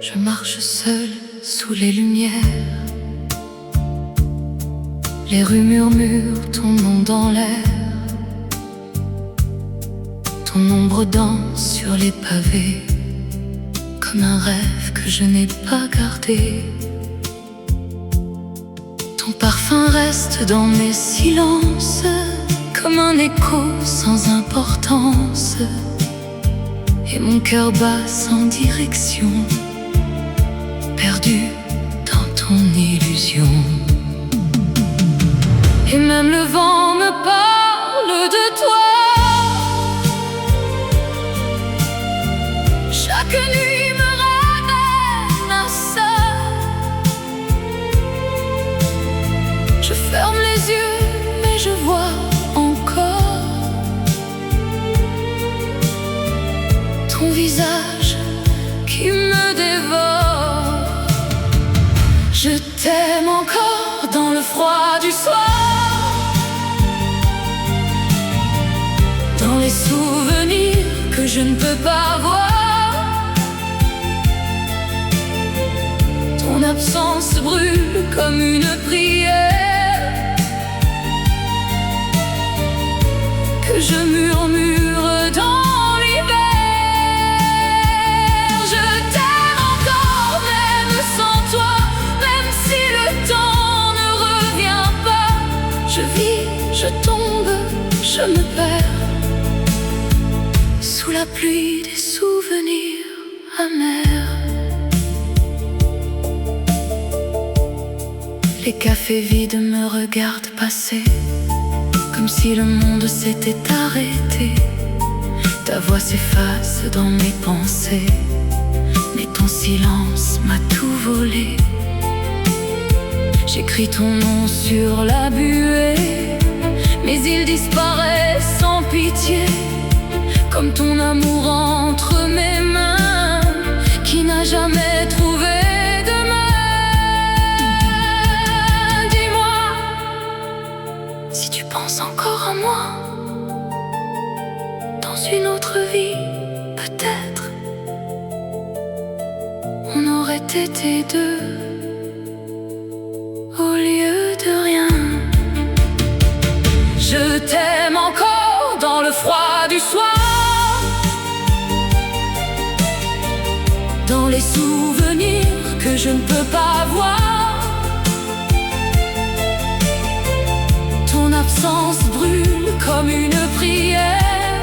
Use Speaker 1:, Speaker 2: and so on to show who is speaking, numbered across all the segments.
Speaker 1: Je marche seule sous les lumières. Les rues murmurent ton nom dans l'air. Ton ombre danse sur les pavés, comme un rêve que je n'ai pas gardé. Ton parfum reste dans mes silences, comme un écho sans importance. Et mon cœur bat sans direction, perdu dans ton illusion. Et même le vent me parle de toi. Chaque nuit me ramène à ça. Je ferme les yeux mais je vois encore ton visage qui me dévore. Je t'aime encore dans le froid du soir, dans les souvenirs que je ne peux pas voir. Ton absence brûle comme une prière que je murmure dans l'hiver. Je t'aime encore même sans toi, même si le temps ne revient pas. Je vis, je tombe, je me perds sous la pluie des souvenirs amers. Les cafés vides me regardent passer, comme si le monde s'était arrêté. Ta voix s'efface dans mes pensées, mais ton silence m'a tout volé. J'écris ton nom sur la buée, mais il disparaît sans pitié, comme ton amour entre mes mains, qui n'a jamais trouvé de main. Dis-moi si tu penses encore à moi. Dans une autre vie, peut-être, on aurait été deux au lieu de rien. Je t'aime encore dans le froid du soir, dans les souvenirs que je ne peux pas voir. Ton absence brûle comme une prière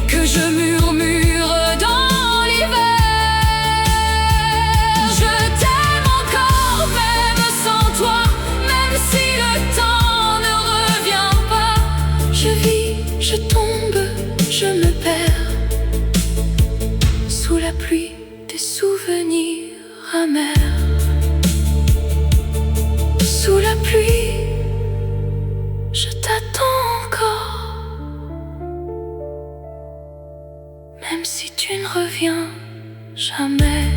Speaker 1: que je murmure dans l'hiver. Je t'aime encore même sans toi, même si le temps ne revient pas. Je vis, je tombe, je me perds sous la pluie des souvenirs amers. Sous la pluie, je t'attends encore, même si tu ne reviens jamais.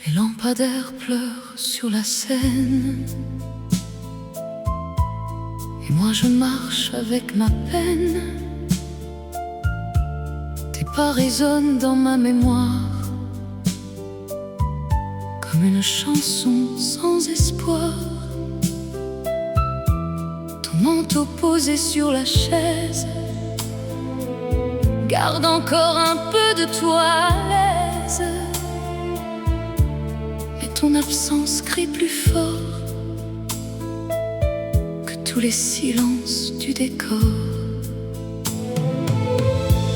Speaker 1: Les lampadaires pleurent sur la Seine, et moi je marche avec ma peine. Tes pas résonnent dans ma mémoire, comme une chanson sans espoir. Ton manteau posé sur la chaise garde encore un peu de toi à l'aise. Ton absence crie plus fort que tous les silences du décor.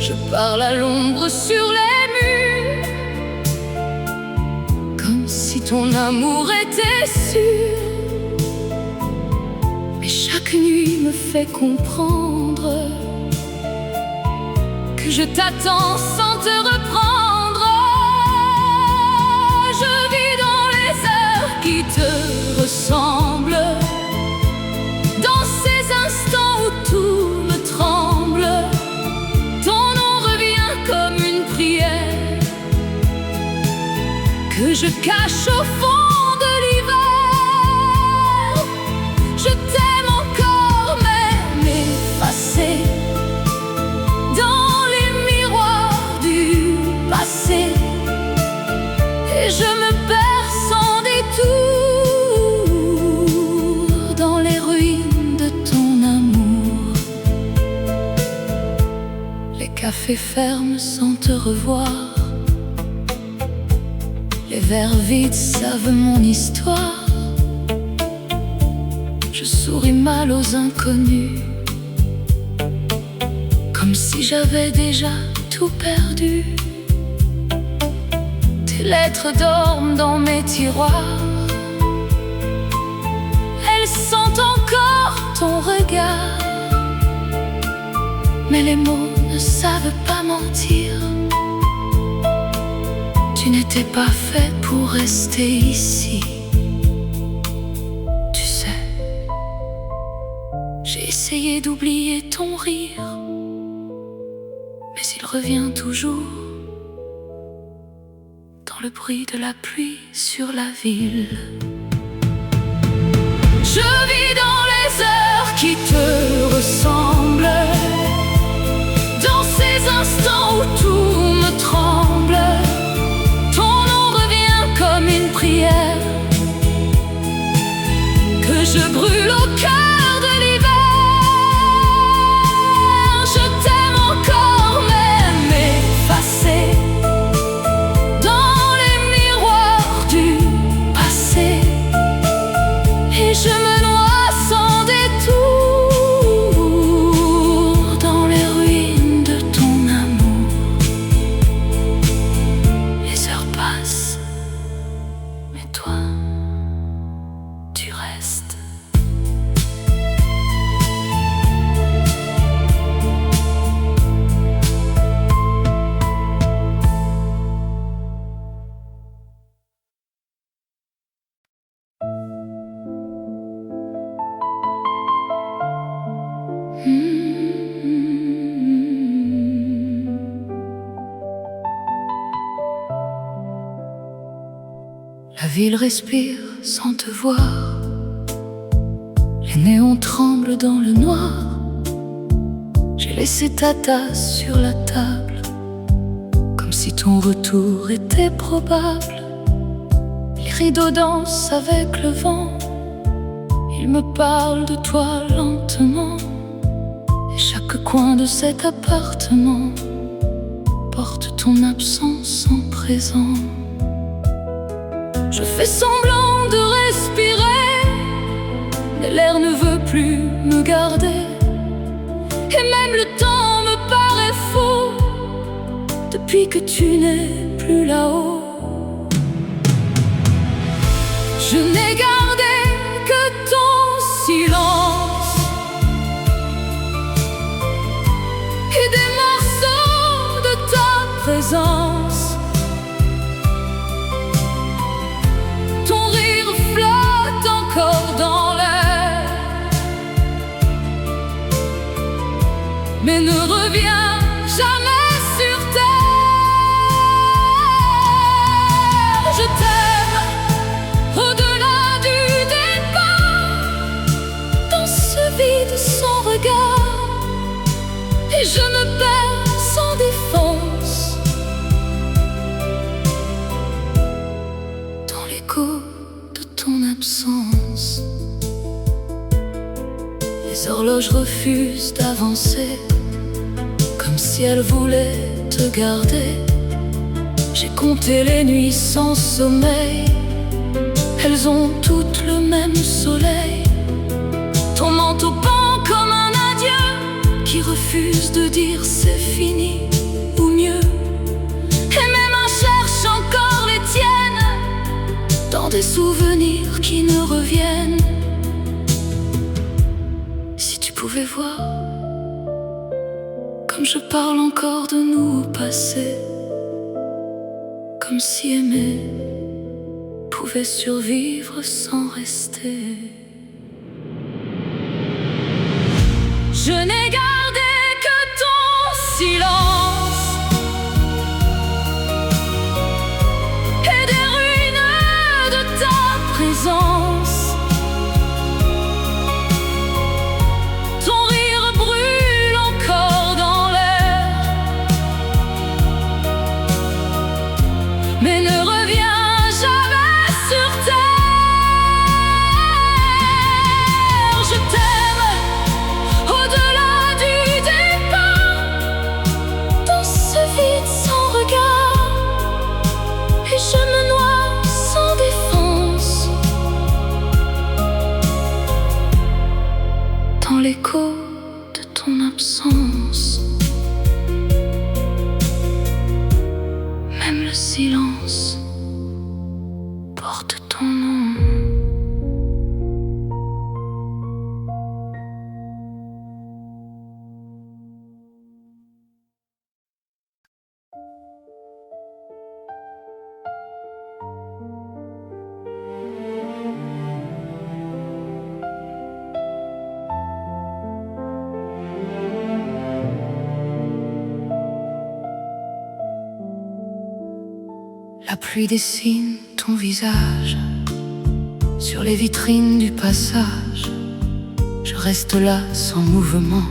Speaker 1: Je parle à l'ombre sur les murs, comme si ton amour était sûr. Mais chaque nuit me fait comprendre que je t'attends sans te reprendre. Je vis dans les heures qui qui te ressemble, dans ces instants où tout me tremble, ton nom revient comme une prière que je cache au fond de l'hiver. Je t'aime encore même effacé dans les miroirs du passé, et je me perds sans détour dans les ruines de ton amour. Les cafés ferment sans te revoir, les verres vides savent mon histoire. Je souris mal aux inconnus, comme si j'avais déjà tout perdu. Tes lettres dorment dans mes tiroirs, elles sentent encore ton regard, mais les mots ne savent pas mentir. Tu n'étais pas fait pour rester ici. Tu sais, j'ai essayé d'oublier ton rire, mais il revient toujours dans le bruit de la pluie sur la ville. Je vis dans les heures qui te ressemblent, dans ces instants où tout me tremble. Comme une prière que je brûle au cœur de l'hiver. Je t'aime encore même effacé dans les miroirs du passé, et je me noie sans détour dans les ruines de ton amour. Les heures passent, mais toi, tu restes. La ville respire sans te voir, les néons tremblent dans le noir. J'ai laissé ta tasse sur la table, comme si ton retour était probable. Les rideaux dansent avec le vent, ils me parlent de toi lentement, et chaque coin de cet appartement porte ton absence en présent. Je fais semblant de respirer, mais l'air ne veut plus me garder, et même le temps me paraît faux depuis que tu n'es plus là-haut. Je n'ai gardé que ton silence et des morceaux de ta présence. Dans l'air, mais ne reviens jamais sur terre. Je t'aime au-delà du départ, dans ce vide sans regard, et je me perds sans défense dans l'écho de ton absence. Les horloges refusent d'avancer, comme si elles voulaient te garder. J'ai compté les nuits sans sommeil, elles ont toutes le même soleil. Ton manteau pend comme un adieu qui refuse de dire c'est fini ou mieux. Et mes mains cherchent encore les tiennes dans des souvenirs qui ne reviennent. Tu pouvais voir comme je parle encore de nous au passé, comme si aimer pouvais survivre sans rester. Je n'ai gardé que ton silence et des ruines de ta présence. Ton rire brûle encore dans l'air, mais ne reviens jamais sur terre. Je t'aime au-delà du départ, dans ce vide sans regard, et je me noie sans défense dans l'écho de ton absence. Même le silence porte ton nom. La pluie dessine ton visage sur les vitrines du passage. Je reste là sans mouvement,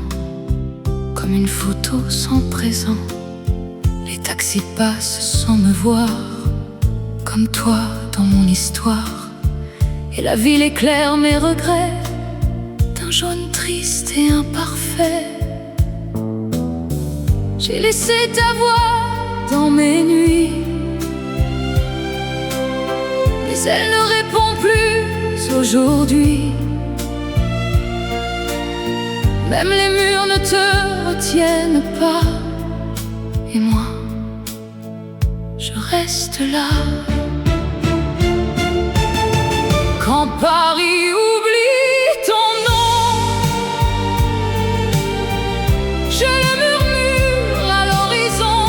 Speaker 1: comme une photo sans présent. Les taxis passent sans me voir, comme toi dans mon histoire. Et la ville éclaire mes regrets d'un jaune triste et imparfait. J'ai laissé ta voix dans mes nuits, mais elle ne répond plus aujourd'hui. Même les murs ne te retiennent pas, et moi, je reste là. Quand Paris oublie ton nom, je le murmure à l'horizon,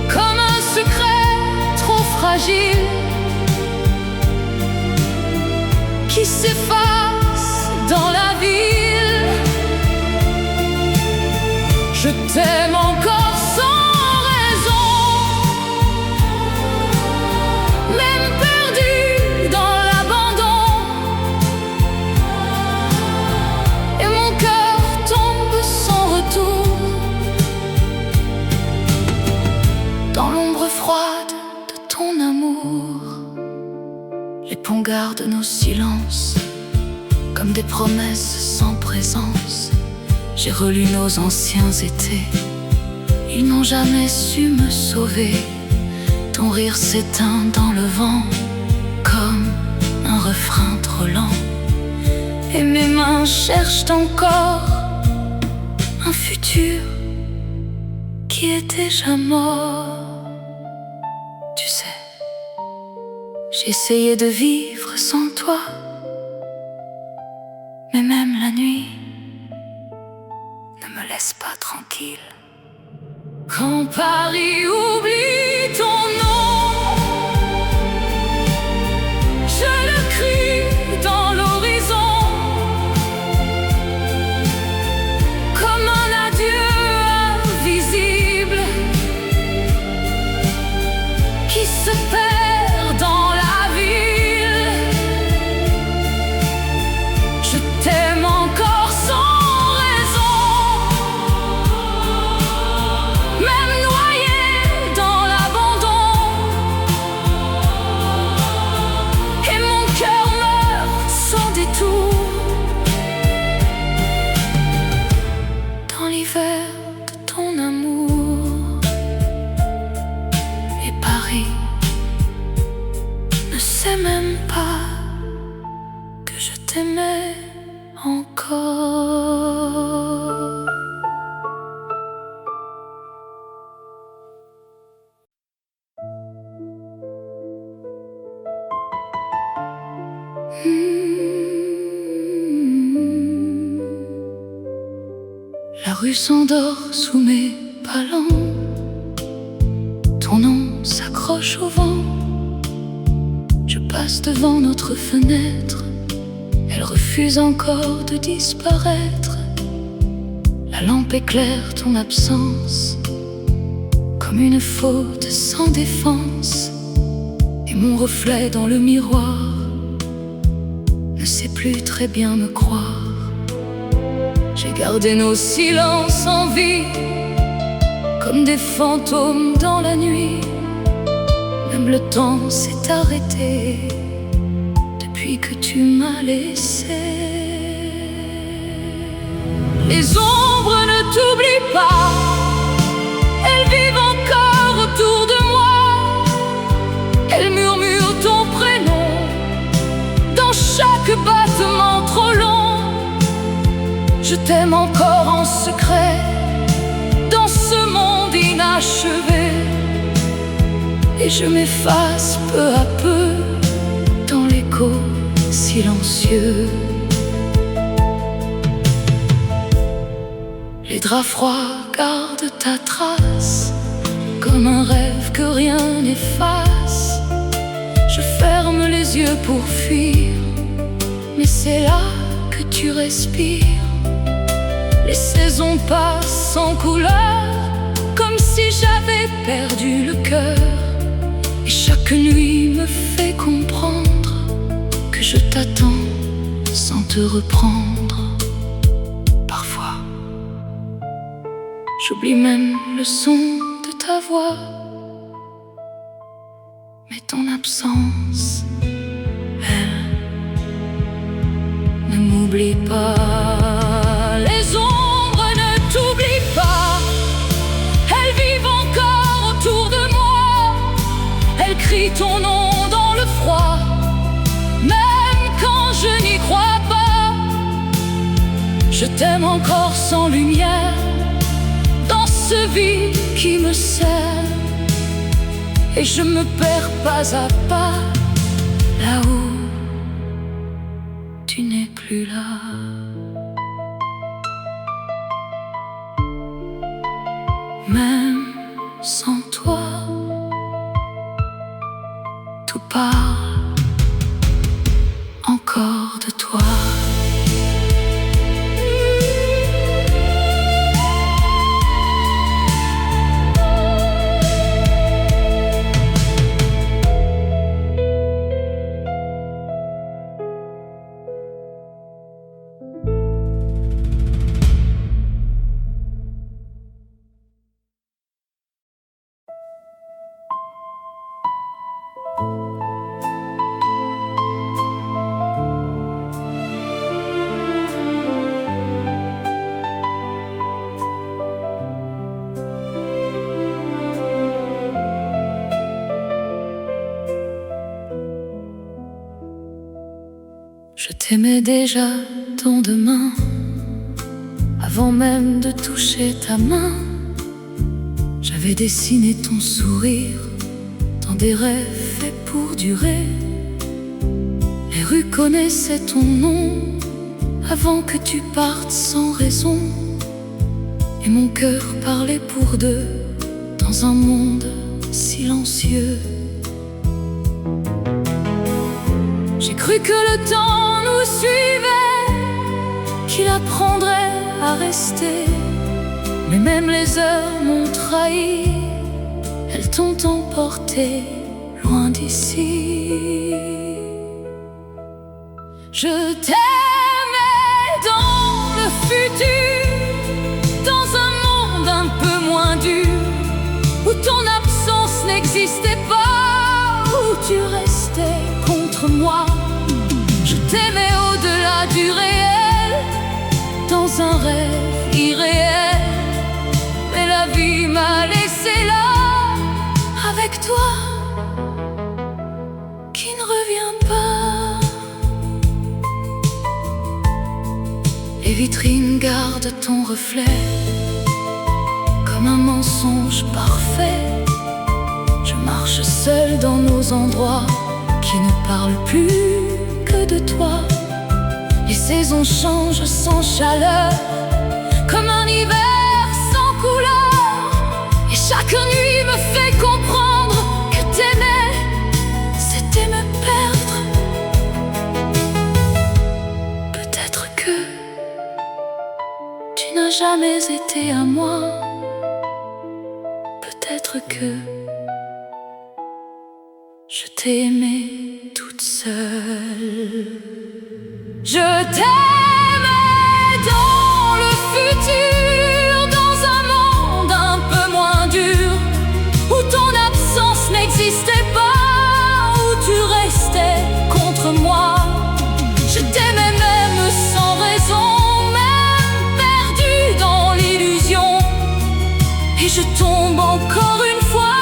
Speaker 1: comme un secret trop fragile qui s'efface dans la ville. Je t'aime encore sans raison, même perdu dans l'abandon, et mon cœur tombe sans retour dans l'ombre froide de ton amour. Les ponts gardent nos silences comme des promesses sans présence. J'ai relu nos anciens étés, ils n'ont jamais su me sauver. Ton rire s'éteint dans le vent comme un refrain trop lent, et mes mains cherchent encore un futur qui est déjà mort. Tu sais, j'ai essayé de vivre sans toi, mais même la nuit ne me laisse pas tranquille. Quand Paris oublie ton nom, je le crie dans l'horizon, comme un adieu invisible qui se perd dans la ville. Je t'aime encore sans raison, même noyé dans l'abandon, et mon cœur meurt sans détour dans l'hiver de ton amour. Et Paris ne sait même pas que je t'aimais encore. La rue s'endort sous mes pas lents, ton nom s'accroche au vent. Je passe devant notre fenêtre, elle refuse encore de disparaître. La lampe éclaire ton absence comme une faute sans défense. Et mon reflet dans le miroir ne sait plus très bien me croire. J'ai gardé nos silences en vie comme des fantômes dans la nuit. Même le temps s'est arrêté depuis que tu m'as laissé. Les ombres ne t'oublient pas, elles vivent encore autour de moi. Elles murmurent ton prénom dans chaque battement trop long. Je t'aime encore en secret dans ce monde inachevé, et je m'efface peu à peu dans l'écho silencieux. Les draps froids gardent ta trace comme un rêve que rien n'efface. Je ferme les yeux pour fuir, mais c'est là que tu respires. Les saisons passent sans couleur, comme si j'avais perdu le cœur. Et chaque nuit me fait comprendre que je t'attends sans te reprendre. Parfois, j'oublie même le son de ta voix, mais ton absence, elle, ne m'oublie pas. Les ombres ne t'oublient pas, elles vivent encore autour de moi. Elles crient ton nom dans le froid, même quand je n'y crois pas. Je t'aime encore sans lumière dans ce vide qui me serre, et je me perds pas à pas là où tu n'es plus là. Même sans toi, tout part encore de toi. Je t'aimais déjà tant de main, avant même de toucher ta main. J'avais dessiné ton sourire dans des rêves faits pour durer. Les rues connaissaient ton nom avant que tu partes sans raison. Et mon cœur parlait pour deux dans un monde silencieux. J'ai cru que le temps nous suivait, qu'il apprendrait à rester. Mais même les heures m'ont trahi, elles t'ont emporté loin d'ici. Je t'aimais dans le futur, dans un monde un peu moins dur, où ton absence n'existait pas, où tu restais contre moi. Je t'aimais au-delà du réel, dans un rêve irréel. Mais la vie m'a laissé là, avec toi, qui ne revient pas. Les vitrines gardent ton reflet, comme un mensonge parfait. Je marche seul dans nos endroits qui ne parlent plus que de toi. Les saisons changent sans chaleur, comme un hiver sans couleur. Et chaque nuit me fait comprendre jamais été à moi. Peut-être que je t'ai aimée toute seule. Je t'aimais dans le futur, dans un monde un peu moins dur, où ton absence n'existait pas, où tu restais contre moi. Je t'aimais même sans raison, même perdu dans l'illusion. Et je tombe encore une fois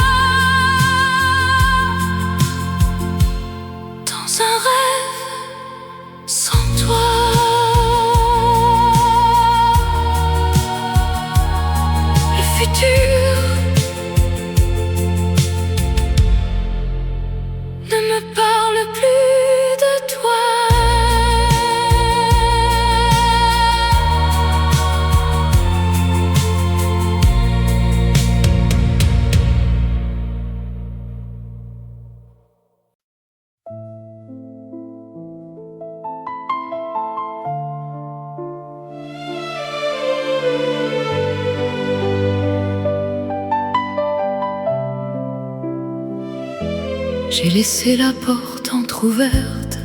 Speaker 1: dans un rêve sans toi. Le futur ne me parle plus de toi. J'ai laissé la porte entr'ouverte,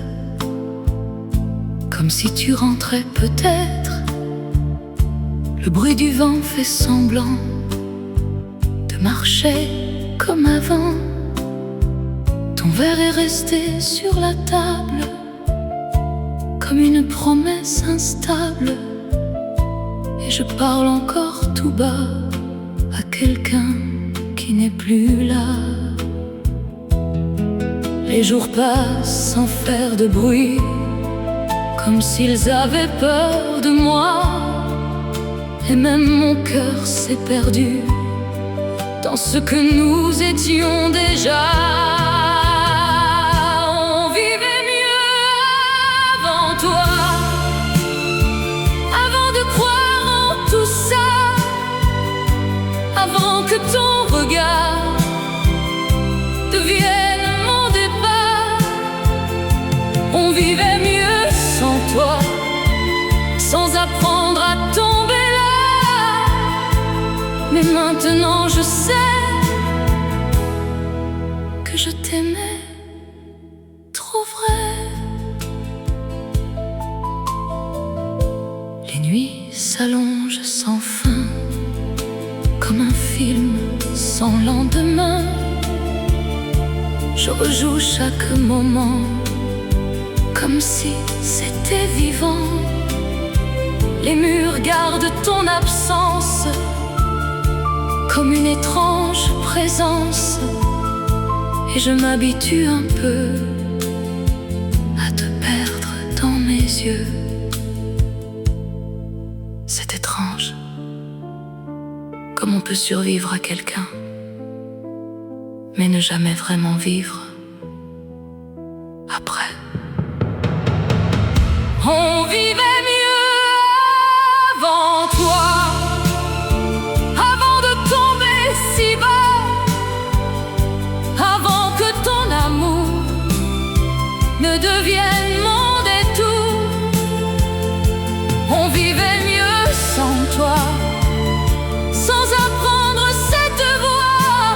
Speaker 1: comme si tu rentrais peut-être. Le bruit du vent fait semblant de marcher comme avant. Ton verre est resté sur la table, comme une promesse instable. Et je parle encore tout bas à quelqu'un qui n'est plus là. Les jours passent sans faire de bruit, comme s'ils avaient peur de moi. Et même mon cœur s'est perdu dans ce que nous étions déjà. On vivait mieux avant toi, avant de croire en tout ça, avant que ton regard devienne. On vivait mieux sans toi, sans apprendre à tomber là. Mais maintenant je sais que je t'aimais trop vrai. Les nuits s'allongent sans fin, comme un film sans lendemain. Je rejoue chaque moment comme si c'était vivant. Les murs gardent ton absence comme une étrange présence. Et je m'habitue un peu à te perdre dans mes yeux. C'est étrange, comme on peut survivre à quelqu'un, mais ne jamais vraiment vivre après. On vivait mieux avant toi, avant de tomber si bas, avant que ton amour ne devienne mon détour. On vivait mieux sans toi, sans apprendre cette voix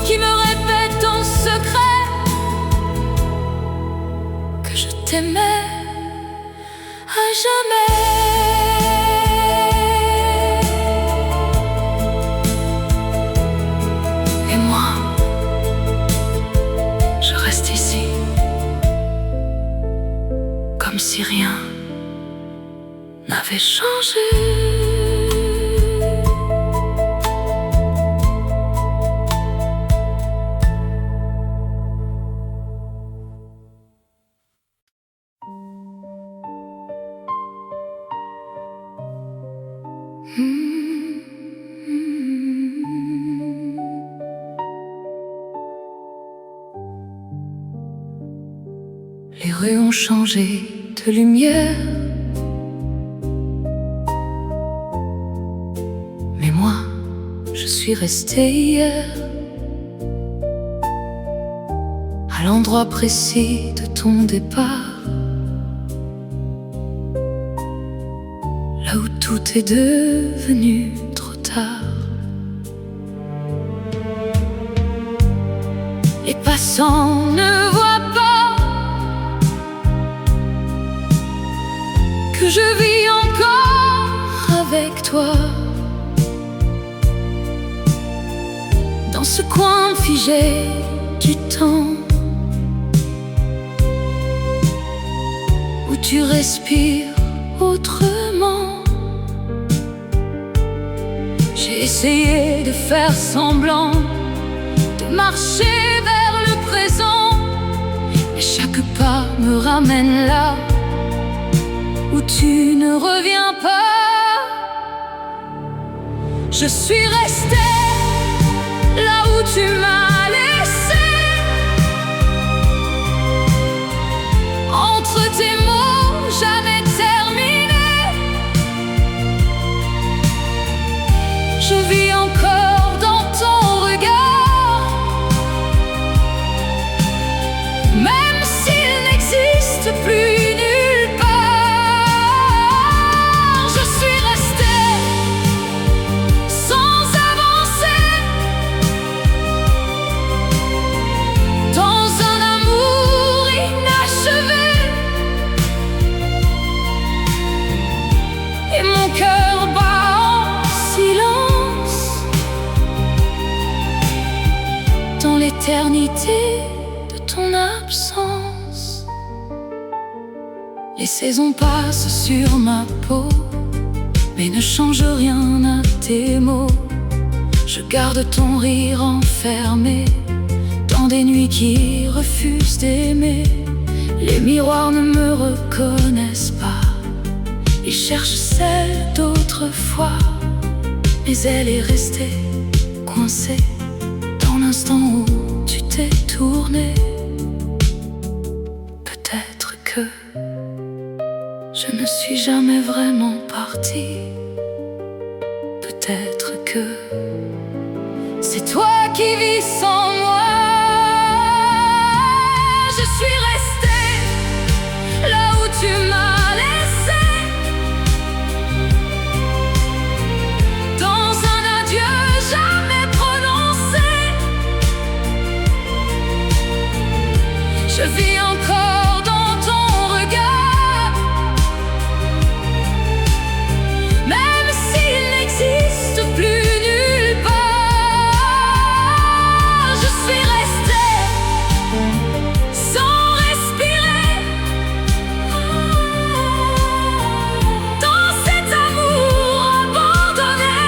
Speaker 1: qui me répète en secret que je t'aimais à jamais. Et moi, je reste ici, comme si rien n'avait changé. Les rues ont changé de lumière, mais moi, je suis restée hier, à l'endroit précis de ton départ, là où tout tout est devenu trop tard. Les passants ne voient pas que je vis encore avec toi, dans ce coin figé du temps, où tu respires autrement. J'ai essayé de faire semblant de marcher vers le présent, mais chaque pas me ramène là où tu ne reviens pas. Je suis restée là où tu m'as laissé, entre tes mots jamais terminés. Je vis encore dans ton regard, même s'il n'existe plus nulle part. Je suis restée sans avancer, dans un amour inachevé, et mon cœur bat en silence dans l'éternité de ton absence. Les saisons passent sur ma peau, mais ne changent rien à tes mots. Je garde ton rire enfermé dans des nuits qui refusent d'aimer. Les miroirs ne me reconnaissent pas, ils cherchent celle d'autrefois, mais elle est restée coincée dans l'instant où tu t'es tourné. Peut-être que je ne suis jamais vraiment partie. Peut-être que c'est toi qui vis sans moi. Je suis restée là où tu m'as laissé, dans un adieu jamais prononcé. Je vis encore dans ton regard, même s'il n'existe plus nulle part. Je suis restée sans respirer, dans cet amour abandonné,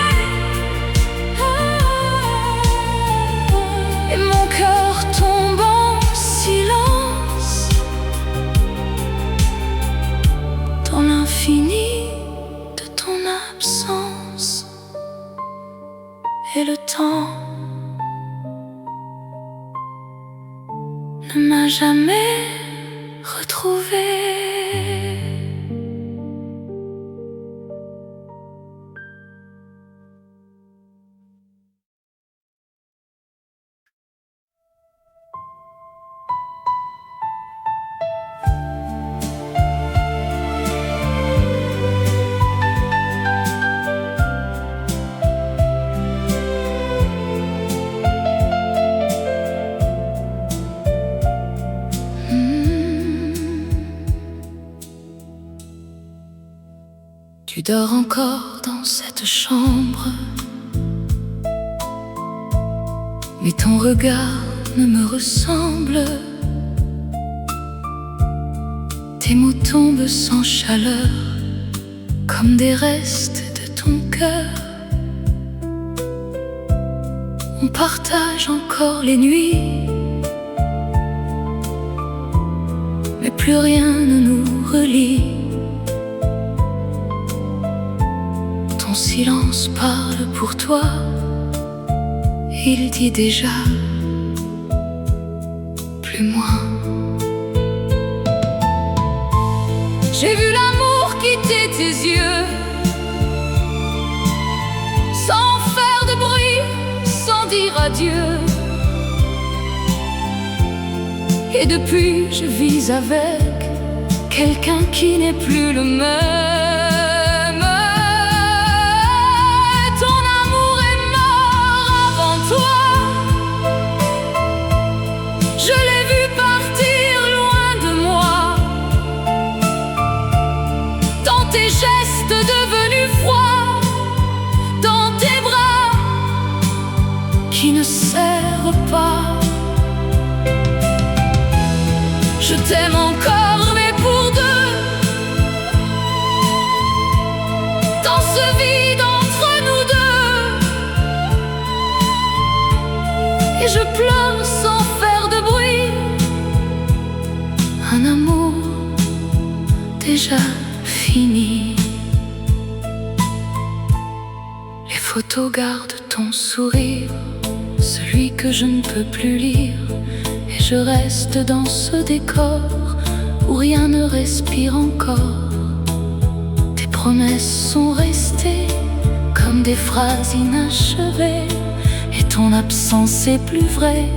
Speaker 1: et mon cœur tombe en silence dans l'infini de ton absence. Et le temps ne m'a jamais retrouvée. Tu dors encore dans cette chambre, mais ton regard ne me ressemble. Tes mots tombent sans chaleur, comme des restes de ton cœur. On partage encore les nuits, mais plus rien ne nous relie. Ton silence parle pour toi, il dit déjà plus moi. J'ai vu l'amour quitter tes yeux, sans faire de bruit, sans dire adieu. Et depuis je vis avec quelqu'un qui n'est plus le même. Je t'aime encore, mais pour deux. Dans ce vide entre nous deux. Et je pleure sans faire de bruit. Un amour déjà fini. Les photos gardent ton sourire, celui que je ne peux plus lire. Et je reste dans ce décor où rien ne respire encore. Tes promesses sont restées comme des phrases inachevées. Et ton absence est plus vraie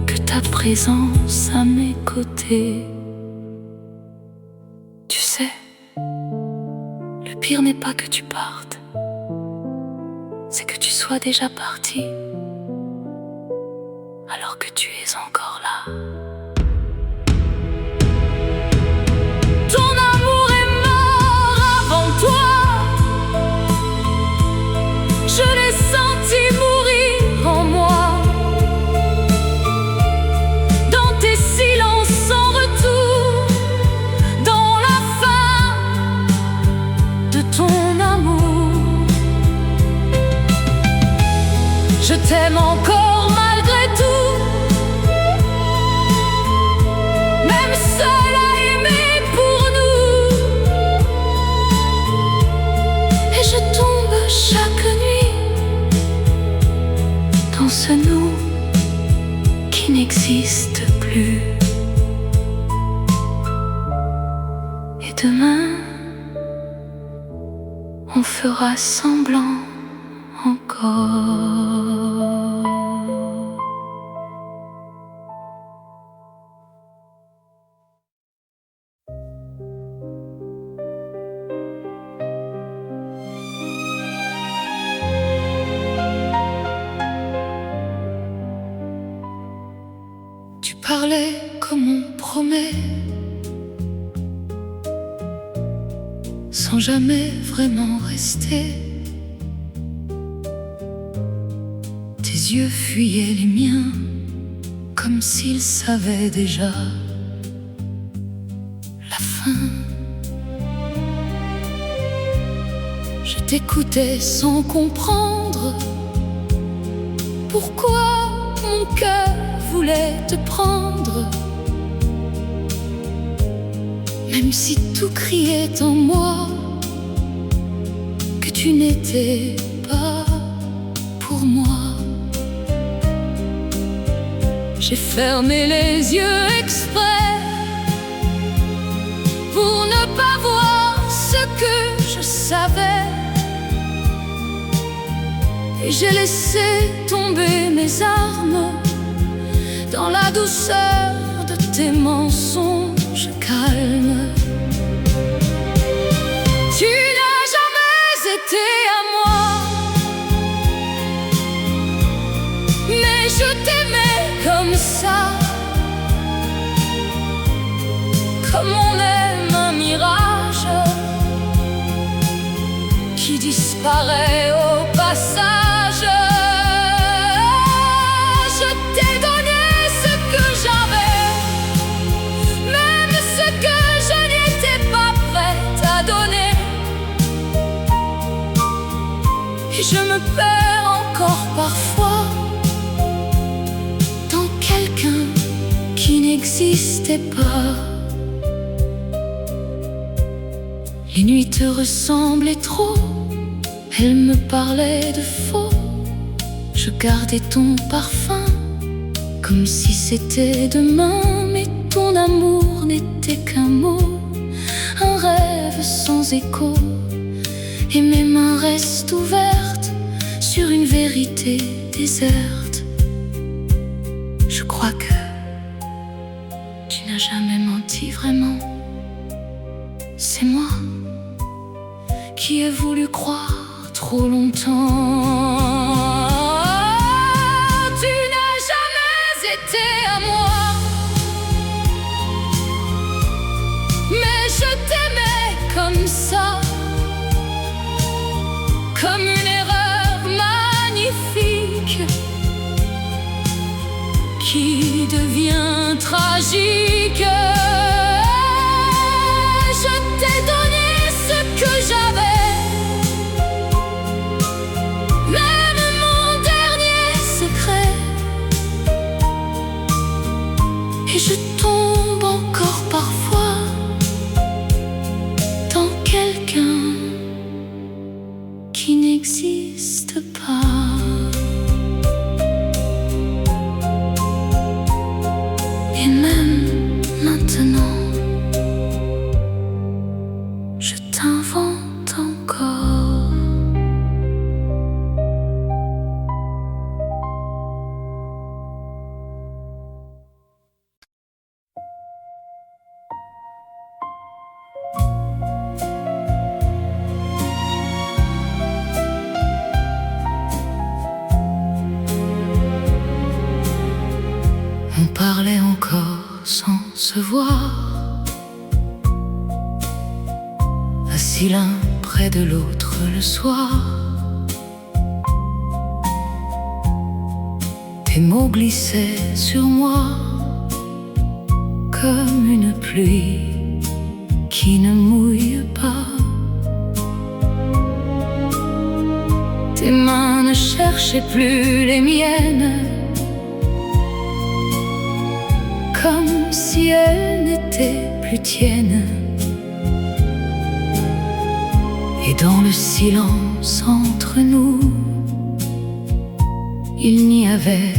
Speaker 1: que ta présence à mes côtés. Tu sais, le pire n'est pas que tu partes, c'est que tu sois déjà parti alors que tu es encore là. Ton amour est mort avant toi. Je l'ai senti mourir en moi. Dans tes silences sans retour, dans la fin de ton amour. Je t'aime encore malgré tout, même seul à aimer pour nous. Et je tombe chaque nuit dans ce nous qui n'existe plus. Et demain, on fera semblant encore. Tu parlais comme on promet, sans jamais vraiment rester. Tes yeux fuyaient les miens, comme s'ils savaient déjà la fin. Je t'écoutais sans comprendre pourquoi mon cœur voulait te prendre. Même si tout criait en moi que tu n'étais pas pour moi. J'ai fermé les yeux exprès pour ne pas voir ce que je savais. Et j'ai laissé tomber mes armes dans la douceur de tes mensonges calmes. Tu n'as jamais été à moi, mais je t'aimais comme ça, comme on aime un mirage qui disparaît au passage. Je t'ai donné ce que j'avais, même ce que je n'étais pas prête à donner. Et je me perds encore parfois dans quelqu'un qui n'existait pas. Les nuits te ressemblaient trop, elles me parlaient de faux. Je gardais ton parfum comme si c'était demain, mais ton amour n'était qu'un mot, un rêve sans écho. Et mes mains restent ouvertes sur une vérité déserte. Je crois que tu n'as jamais menti vraiment. C'est moi qui ai voulu croire trop longtemps. Tu n'as jamais été à moi, mais je t'aimais comme ça, comme une erreur magnifique qui devient tragique. Je t'ai donné ce que j'avais, même mon dernier secret, et je tombe encore parfois dans quelqu'un qui n'existe pas. Et même maintenant, je t'invente encore. On parlait encore sans se voir, assis l'un près de l'autre le soir. Tes mots glissaient sur moi comme une pluie qui ne mouille pas. Tes mains ne cherchaient plus les miennes, comme si elles n'étaient plus tiennes. Et dans le silence entre nous, il n'y avait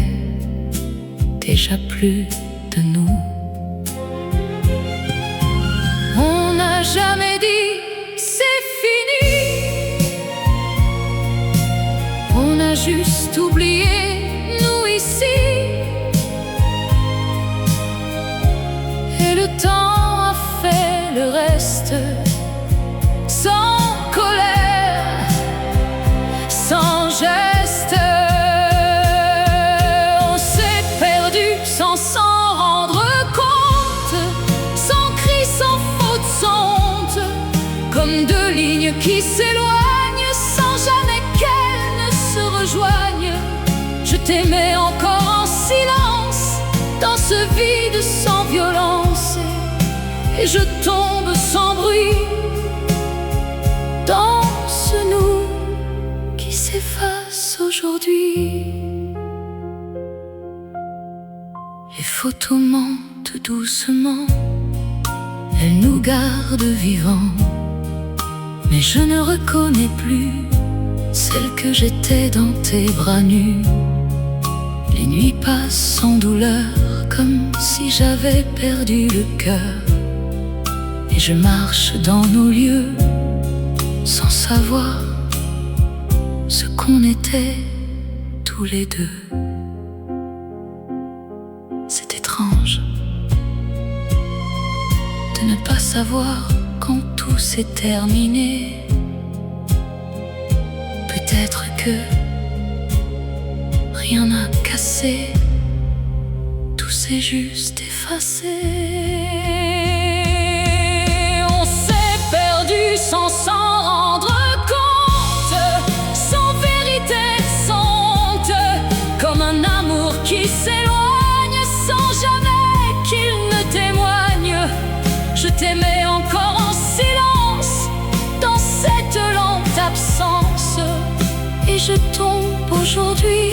Speaker 1: déjà plus de nous. On n'a jamais dit c'est fini, on a juste oublié nous ici. Et le temps a fait le reste, sans colère, sans geste. On s'est perdu sans s'en rendre compte, sans cri, sans faute, sans honte, comme deux lignes qui s'éloignent sans jamais qu'elles ne se rejoignent. Je t'aimais encore en silence, dans ce vide sans violence, et je tombe sans bruit dans ce nous qui s'efface aujourd'hui. Les photos mentent doucement, elles nous gardent vivants, mais je ne reconnais plus celle que j'étais dans tes bras nus. Les nuits passent sans douleur, comme si j'avais perdu le cœur, et je marche dans nos lieux sans savoir ce qu'on était tous les deux. C'est étrange de ne pas savoir quand tout s'est terminé. Peut-être que rien n'a cassé, tout s'est juste effacé. On s'est perdu sans s'en rendre compte, sans vérité, sans honte, comme un amour qui s'éloigne sans jamais qu'il ne témoigne. Je t'aimais encore en silence, dans cette lente absence, et je tombe aujourd'hui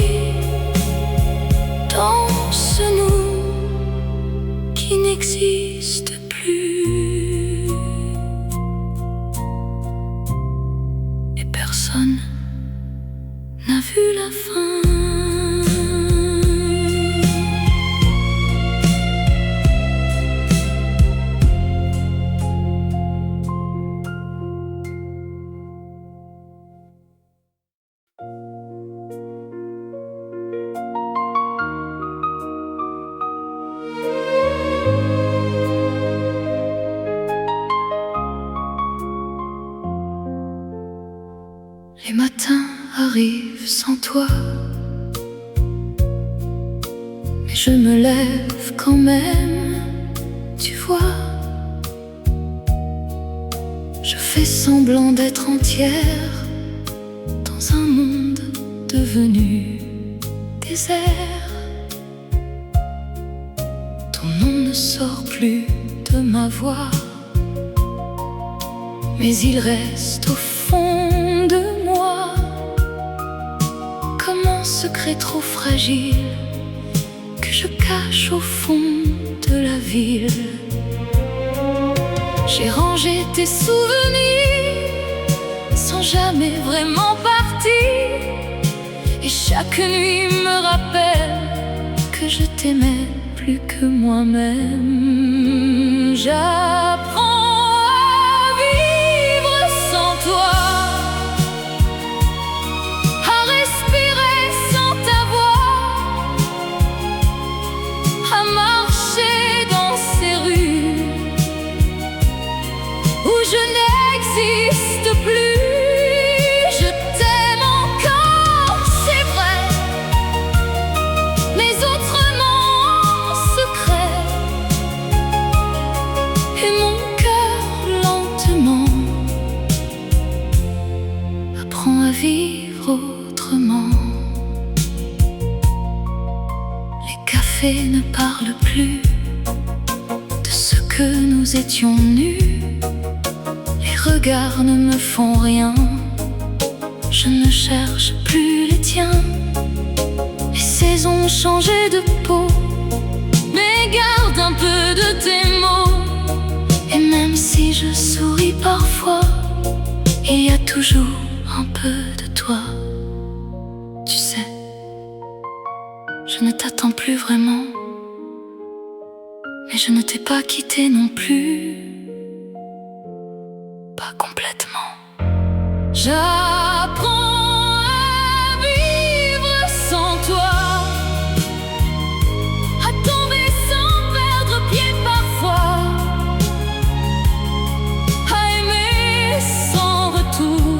Speaker 1: dans ce nous qui n'existe plus. Et personne n'a vu la fin. Les matins arrivent sans toi, mais je me lève quand même, tu vois. Je fais semblant d'être entière dans un monde devenu désert. ton nom ne sort plus de ma voix, mais il reste au fond de moi comme un secret trop fragile que je cache au fond de la ville. J'ai rangé tes souvenirs sans jamais vraiment partir, et chaque nuit me rappelle que je t'aimais plus que moi-même. J'apprends à vivre sans toi, à respirer sans ta voix, à marcher dans ces rues où je n'existe plus. Je t'aime encore, c'est vrai, mais autrement secret. Et mon cœur lentement apprend à vivre autrement. Les cafés ne parlent plus de ce que nous étions nus. Les regards ne me font rien, je ne cherche plus les tiens. Les saisons ont changé de peau, mais garde un peu de tes mots. Et même si je souris parfois, il y a toujours un peu de toi. Tu sais, je ne t'attends plus vraiment, mais je ne t'ai pas quitté non plus. Pas complètement. J'apprends à vivre sans toi, à tomber sans perdre pied parfois, à aimer sans retour,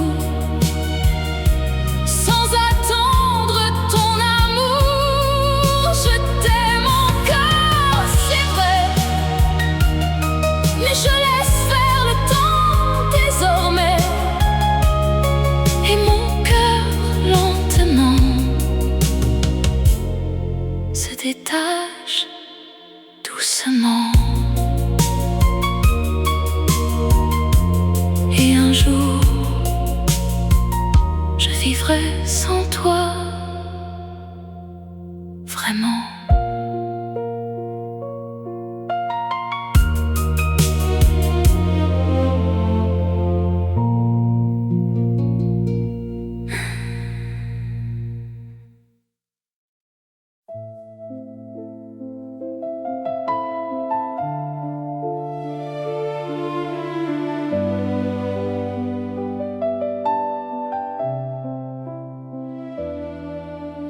Speaker 1: sans attendre ton amour. Je t'aime encore, c'est vrai, mais je laisse faire le temps désormais. Et mon cœur lentement se détache doucement. Et un jour, je vivrai sans toi, vraiment.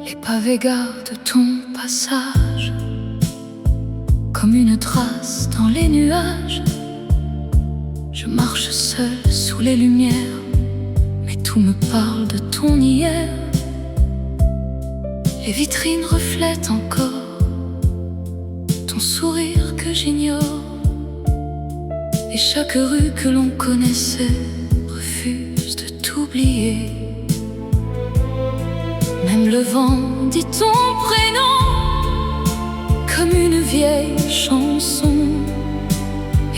Speaker 1: Les pavés gardent ton passage comme une trace dans les nuages. Je marche seul sous les lumières, mais tout me parle de ton hier. Les vitrines reflètent encore ton sourire que j'ignore, et chaque rue que l'on connaissait refuse de t'oublier. Même le vent dit ton prénom comme une vieille chanson,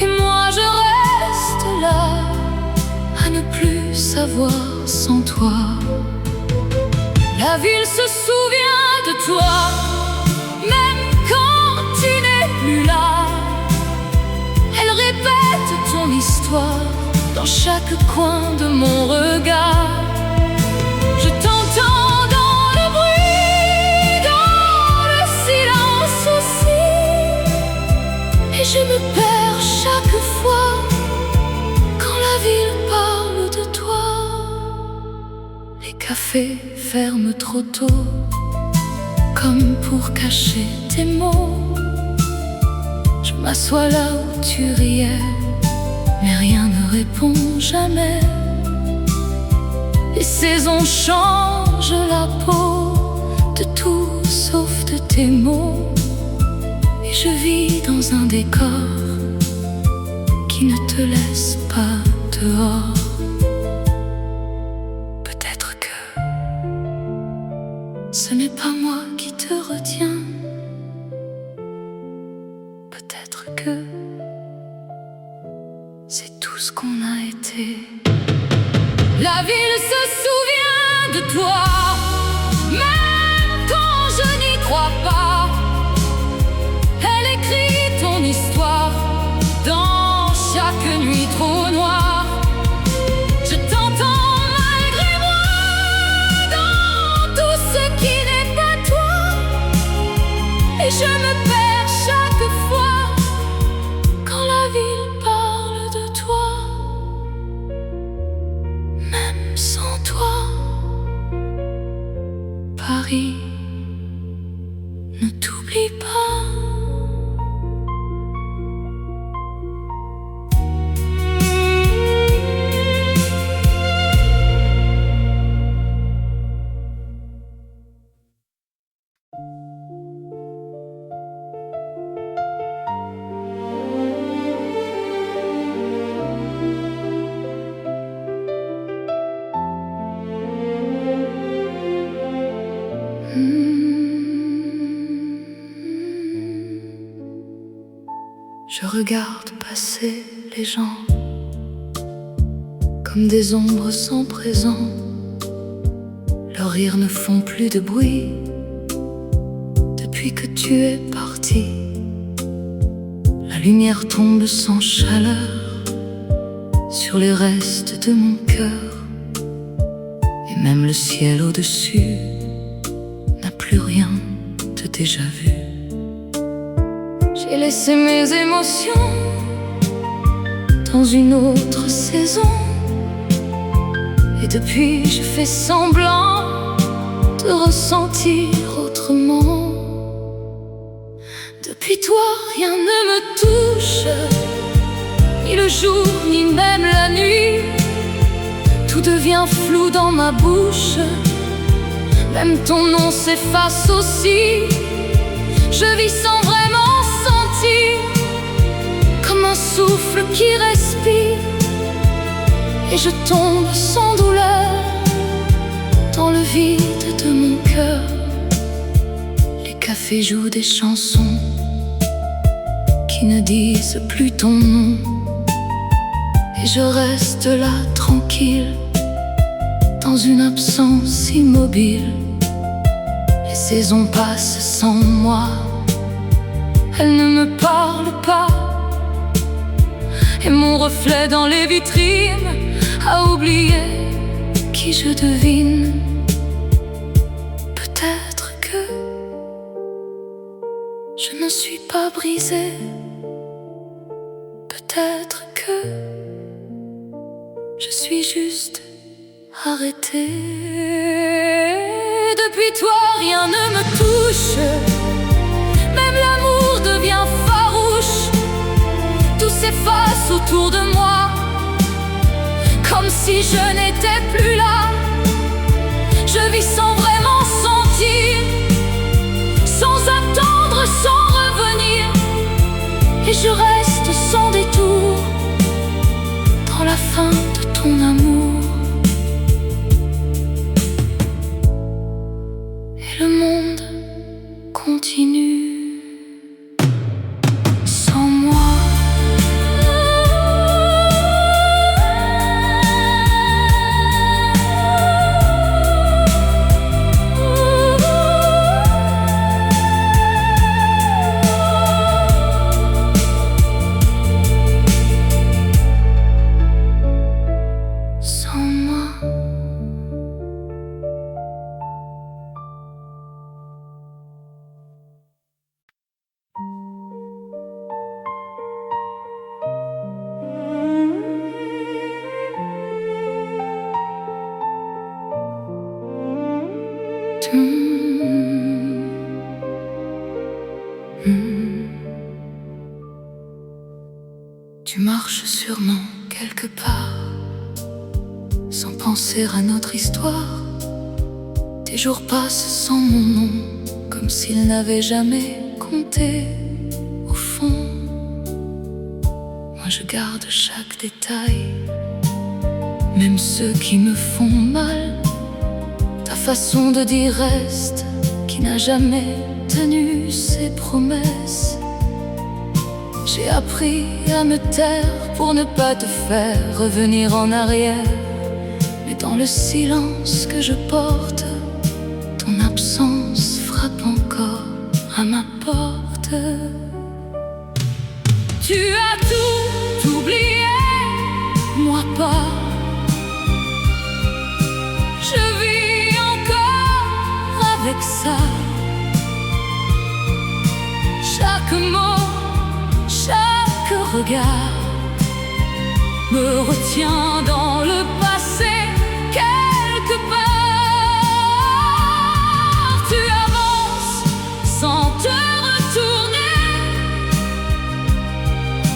Speaker 1: et moi je reste là à ne plus savoir sans toi. La ville se souvient de toi, même quand tu n'es plus là. Elle répète ton histoire dans chaque coin de mon regard. Je t'entends dans le bruit, dans le silence aussi, et je me perds chaque fois quand la ville parle de toi. Les cafés ferment trop tôt, comme pour cacher tes mots. Je m'assois là où tu riais, mais rien ne répond jamais. Les saisons changent la peau de tout sauf de tes mots, et je vis dans un décor qui ne te laisse pas dehors. Peut-être que ce n'est pas moi qui te retiens. Peut-être que c'est tout ce qu'on a été. La ville se souvient de toi, même quand je n'y crois pas. Elle écrit ton histoire dans chaque nuit trop noire. Je t'entends malgré moi dans tout ce qui n'est pas toi. Et je me perds chaque fois quand la ville parle de toi. Même sans toi, Paris ne t'oublie pas. Je regarde passer les gens comme des ombres sans présent. Leurs rires ne font plus de bruit depuis que tu es parti. La lumière tombe sans chaleur sur les restes de mon cœur. Et même le ciel au-dessus n'a plus rien de déjà vu. J'ai laissé mes émotions dans une autre saison. Et depuis je fais semblant de ressentir autrement. Depuis toi rien ne me touche, ni le jour ni même la nuit. Tout devient flou dans ma bouche, même ton nom s'efface aussi. Je vis sans vraiment sentir, comme un souffle qui respire. Et je tombe sans douleur dans le vide de mon cœur. Les cafés jouent des chansons qui ne disent plus ton nom. Et je reste là tranquille, dans une absence immobile. Les saisons passent sans moi, elles ne me parlent pas. Et mon reflet dans les vitrines a oublié qui je devine. Peut-être que je ne suis pas brisée. Peut-être que je suis juste arrêtée. Depuis toi rien ne me touche, même l'amour devient farouche. Tout s'efface autour de moi, comme si je n'étais plus là. Je vis sans vraiment sentir, sans attendre, sans revenir. Et je reste sans détour dans la fin de ton amour. Et le monde continue sans moi. Tu marches sûrement quelque part, sans penser à notre histoire. Tes jours passent sans mon nom, comme s'ils n'avaient jamais compté. Au fond, moi je garde chaque détail, même ceux qui me font mal. Ta façon de dire reste, qui n'a jamais tenu ses promesses. J'ai appris à me taire pour ne pas te faire revenir en arrière. Mais dans le silence que je porte, ton absence frappe encore à ma porte. Tu as tout oublié, moi pas. Je vis encore avec ça. Chaque mot, chaque regard me retient dans le passé quelque part. Tu avances sans te retourner,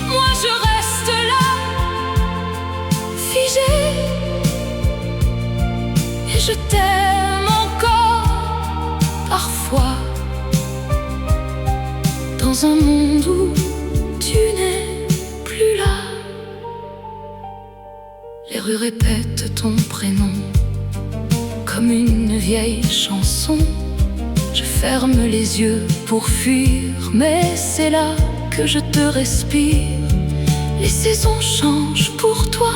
Speaker 1: moi je reste là, figé. Et je t'aime encore parfois, dans un monde où tu n'es plus là. Les rues répètent ton prénom comme une vieille chanson. Je ferme les yeux pour fuir, mais c'est là que je te respire. Les saisons changent pour toi,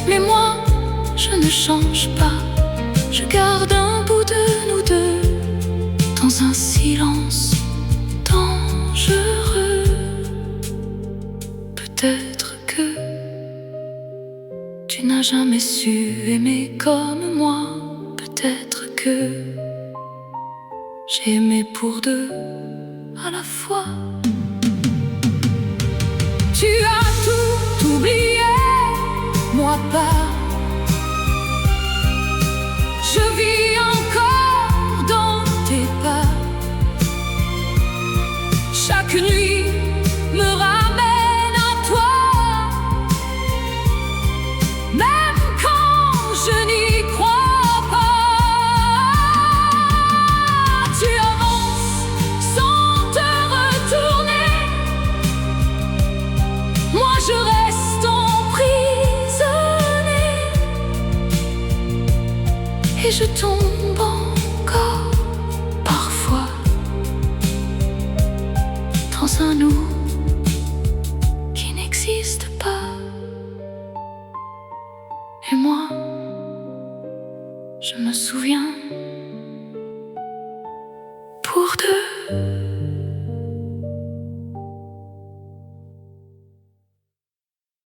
Speaker 1: mais moi je ne change pas. Je garde un bout de nous deux dans un silence dangereux. Peut-être que tu n'as jamais su aimer comme moi. Peut-être que j'ai aimé pour deux à la fois. Tu as tout oublié, moi pas. Je vis encore dans tes pas. Chaque nuit me ramène à toi, même quand je n'y crois pas. Tu avances sans te retourner, moi je reste emprisonné. Et je tombe encore parfois dans un oubli.